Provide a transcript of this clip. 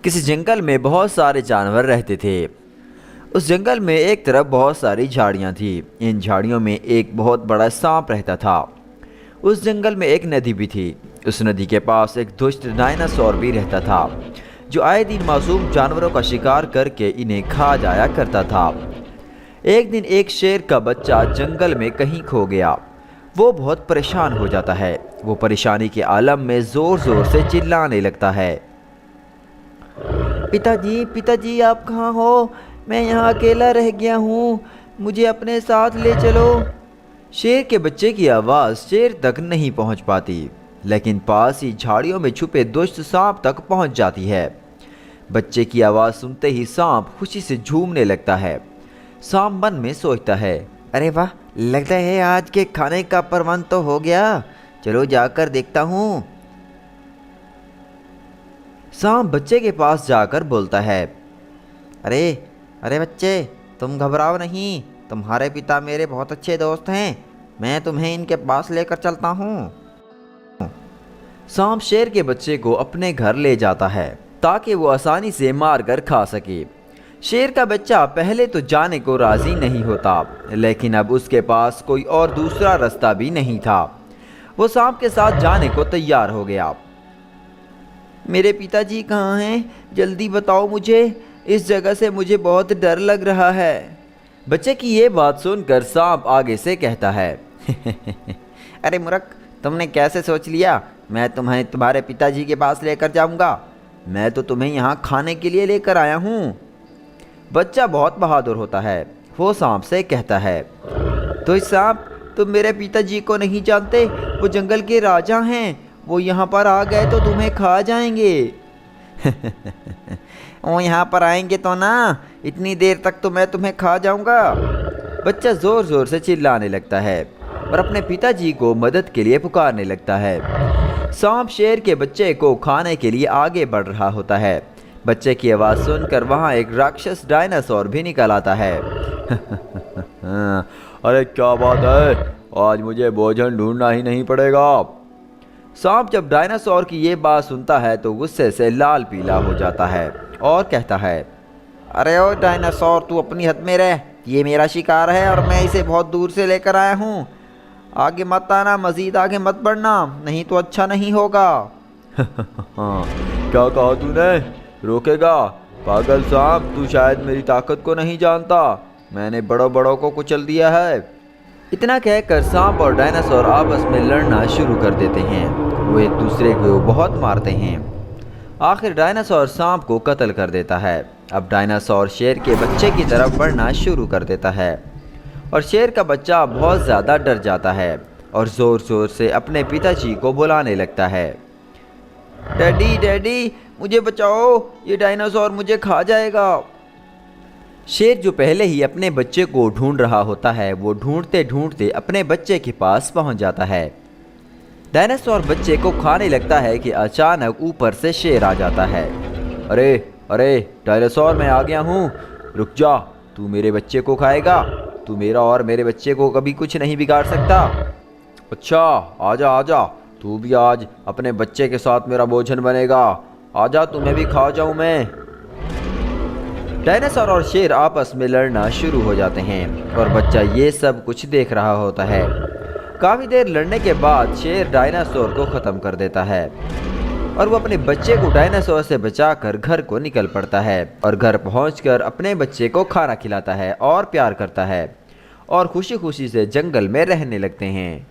किसी जंगल में बहुत सारे जानवर रहते थे। उस जंगल में एक तरफ बहुत सारी झाड़ियाँ थी। इन झाड़ियों में एक बहुत बड़ा सांप रहता था। उस जंगल में एक नदी भी थी। उस नदी के पास एक दुष्ट डायनासोर भी रहता था, जो आए दिन मासूम जानवरों का शिकार करके इन्हें खा जाया करता था। एक दिन एक शेर का बच्चा जंगल में कहीं खो गया। वो बहुत परेशान हो जाता है। वो परेशानी के आलम में ज़ोर ज़ोर से चिल्लाने लगता है। पिताजी, पिताजी, आप कहाँ हो? मैं यहाँ अकेला रह गया हूँ, मुझे अपने साथ ले चलो। शेर के बच्चे की आवाज़ शेर तक नहीं पहुँच पाती, लेकिन पास ही झाड़ियों में छुपे दुष्ट सांप तक पहुँच जाती है। बच्चे की आवाज़ सुनते ही सांप खुशी से झूमने लगता है। सांप मन में सोचता है, अरे वाह, लगता है आज के खाने का प्रबंध तो हो गया। चलो जाकर देखता हूँ। सांप बच्चे के पास जाकर बोलता है, अरे अरे बच्चे, तुम घबराओ नहीं, तुम्हारे पिता मेरे बहुत अच्छे दोस्त हैं, मैं तुम्हें इनके पास लेकर चलता हूँ। सांप शेर के बच्चे को अपने घर ले जाता है ताकि वो आसानी से मार कर खा सके। शेर का बच्चा पहले तो जाने को राजी नहीं होता, लेकिन अब उसके पास कोई और दूसरा रास्ता भी नहीं था। वो सांप के साथ जाने को तैयार हो गया। मेरे पिताजी कहाँ हैं? जल्दी बताओ मुझे, इस जगह से मुझे बहुत डर लग रहा है। बच्चे की ये बात सुनकर सांप आगे से कहता है, अरे मूर्ख, तुमने कैसे सोच लिया मैं तुम्हें तुम्हारे पिताजी के पास लेकर जाऊंगा? मैं तो तुम्हें यहाँ खाने के लिए लेकर आया हूँ। बच्चा बहुत बहादुर होता है। वो सांप से कहता है, तो इस सांप, तुम मेरे पिताजी को नहीं जानते? वो जंगल के राजा हैं, वो यहाँ पर आ गए तो तुम्हें खा जाएंगे। वो यहाँ पर आएंगे तो ना, इतनी देर तक तो मैं तुम्हें खा जाऊंगा। बच्चा जोर जोर से चिल्लाने लगता है और अपने पिताजी को मदद के लिए पुकारने लगता है। सांप शेर के बच्चे को खाने के लिए आगे बढ़ रहा होता है। बच्चे की आवाज़ सुनकर वहाँ एक राक्षस डायनासोर भी निकल आता है। अरे क्या बात है, आज मुझे भोजन ढूंढना ही नहीं पड़ेगा। सांप जब डायनासोर की ये बात सुनता है तो गुस्से से लाल पीला हो जाता है और कहता है, अरे ओ डायनासोर, तू अपनी हद में रह, ये मेरा शिकार है और मैं इसे बहुत दूर से लेकर आया हूँ। आगे मत आना, मज़ीद आगे मत बढ़ना, नहीं तो अच्छा नहीं होगा। क्या कहा तूने? रोकेगा? पागल सांप, तू शायद मेरी ताकत को नहीं जानता, मैंने बड़ों बड़ों को कुचल दिया है। इतना कहकर सांप और डायनासोर आपस में लड़ना शुरू कर देते हैं। वो एक दूसरे को बहुत मारते हैं। आखिर डायनासोर सांप को कत्ल कर देता है। अब डायनासोर शेर के बच्चे की तरफ बढ़ना शुरू कर देता है और शेर का बच्चा बहुत ज़्यादा डर जाता है और ज़ोर ज़ोर से अपने पिताजी को बुलाने लगता है। डैडी, डैडी, मुझे बचाओ, ये डायनासोर मुझे खा जाएगा। शेर जो पहले ही अपने बच्चे को ढूंढ रहा होता है, वो ढूंढते ढूंढते अपने बच्चे के पास पहुंच जाता है। डायनासोर बच्चे को खाने लगता है कि अचानक ऊपर से शेर आ जाता है। अरे अरे डायनासोर, मैं आ गया हूँ, रुक जा, तू मेरे बच्चे को खाएगा? तू मेरा और मेरे बच्चे को कभी कुछ नहीं बिगाड़ सकता। अच्छा, आजा आजा, तू भी आज अपने बच्चे के साथ मेरा भोजन बनेगा। आजा, तुम्हें भी खा जाऊँ मैं। डायनासोर और शेर आपस में लड़ना शुरू हो जाते हैं और बच्चा ये सब कुछ देख रहा होता है। काफ़ी देर लड़ने के बाद शेर डायनासोर को ख़त्म कर देता है और वो अपने बच्चे को डायनासोर से बचाकर घर को निकल पड़ता है और घर पहुंचकर अपने बच्चे को खाना खिलाता है और प्यार करता है और खुशी खुशी से जंगल में रहने लगते हैं।